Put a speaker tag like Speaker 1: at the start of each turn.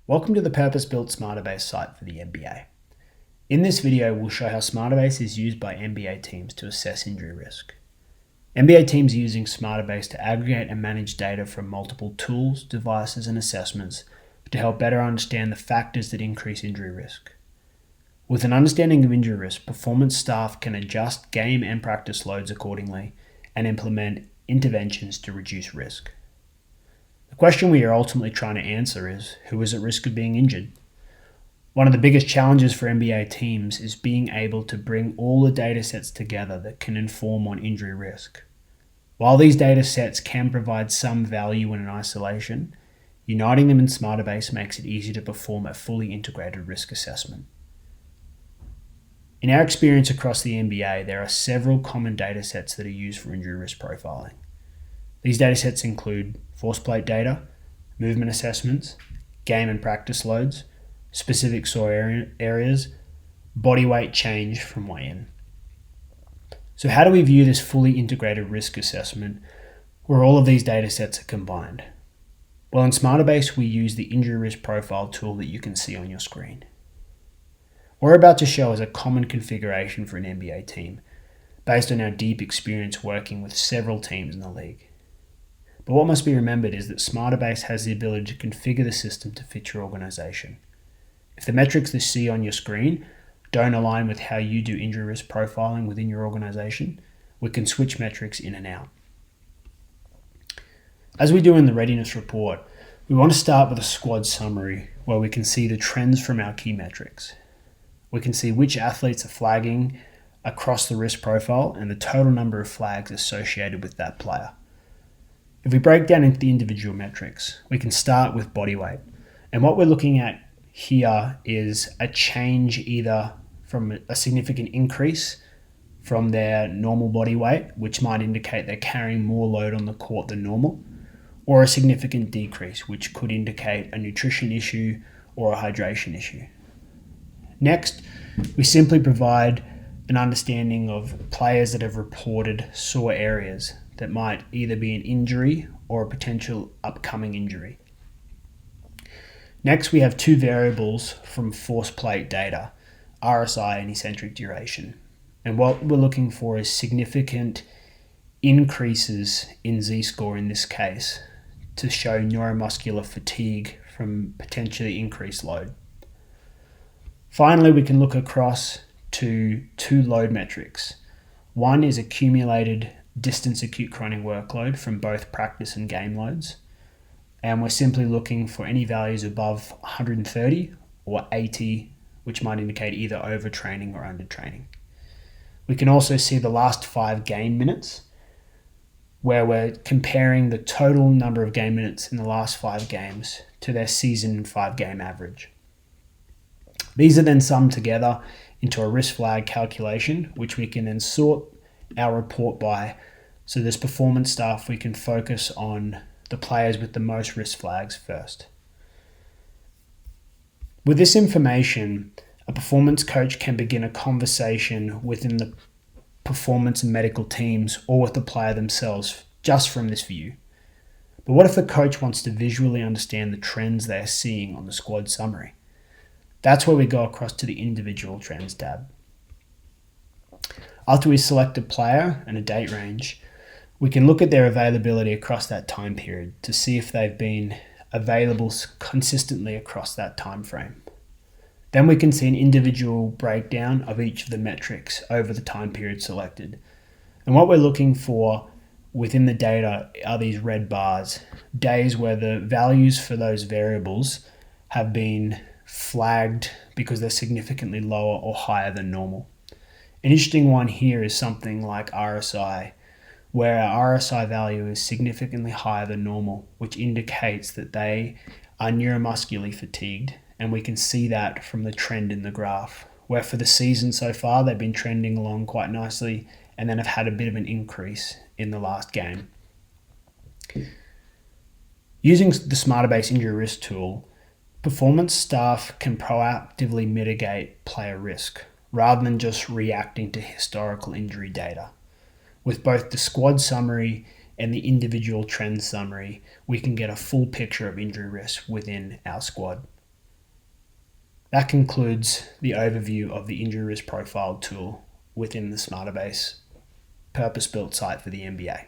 Speaker 1: Welcome to the purpose-built Smartabase site for the NBA. In this video, we'll show how Smartabase is used by NBA teams to assess injury risk. NBA teams are using Smartabase to aggregate and manage data from multiple tools, devices, and assessments to help better understand the factors that increase injury risk. With an understanding of injury risk, performance staff can adjust game and practice loads accordingly and implement interventions to reduce risk. The question we are ultimately trying to answer is, who is at risk of being injured? One of the biggest challenges for NBA teams is being able to bring all the data sets together that can inform on injury risk. While these data sets can provide some value in isolation, uniting them in Smartabase makes it easy to perform a fully integrated risk assessment. In our experience across the NBA, there are several common data sets that are used for injury risk profiling. These data sets include force plate data, movement assessments, game and practice loads, specific sore areas, body weight change from weigh-in. So how do we view this fully integrated risk assessment where all of these data sets are combined? Well, in Smartabase, we use the injury risk profile tool that you can see on your screen. What we're about to show is a common configuration for an NBA team based on our deep experience working with several teams in the league. But what must be remembered is that Smartabase has the ability to configure the system to fit your organization. If the metrics you see on your screen don't align with how you do injury risk profiling within your organization, we can switch metrics in and out. As we do in the readiness report, we want to start with a squad summary where we can see the trends from our key metrics. We can see which athletes are flagging across the risk profile and the total number of flags associated with that player. If we break down into the individual metrics, we can start with body weight. And what we're looking at here is a change either from a significant increase from their normal body weight, which might indicate they're carrying more load on the court than normal, or a significant decrease, which could indicate a nutrition issue or a hydration issue. Next, we simply provide an understanding of players that have reported sore areas that might either be an injury or a potential upcoming injury. Next, we have two variables from force plate data, RSI and eccentric duration. And what we're looking for is significant increases in Z-score in this case to show neuromuscular fatigue from potentially increased load. Finally, we can look across to two load metrics. One is accumulated distance acute chronic workload from both practice and game loads. And we're simply looking for any values above 130 or 80, which might indicate either overtraining or undertraining. We can also see the last 5 game minutes, where we're comparing the total number of game minutes in the last 5 games to their season 5-game average. These are then summed together into a risk flag calculation, which we can then sort our report by. So this performance staff, we can focus on the players with the most risk flags first. With this information, a performance coach can begin a conversation within the performance and medical teams or with the player themselves just from this view. But what if the coach wants to visually understand the trends they are seeing on the squad summary? That's where we go across to the individual trends tab. After we select a player and a date range, we can look at their availability across that time period to see if they've been available consistently across that time frame. Then we can see an individual breakdown of each of the metrics over the time period selected. And what we're looking for within the data are these red bars, days where the values for those variables have been flagged because they're significantly lower or higher than normal. An interesting one here is something like RSI, where our RSI value is significantly higher than normal, which indicates that they are neuromuscularly fatigued. And we can see that from the trend in the graph, where for the season so far, they've been trending along quite nicely and then have had a bit of an increase in the last game. Using the Smartabase injury risk tool, performance staff can proactively mitigate player risk rather than just reacting to historical injury data. With both the squad summary and the individual trend summary, we can get a full picture of injury risk within our squad. That concludes the overview of the injury risk profile tool within the Smartabase purpose-built site for the NBA.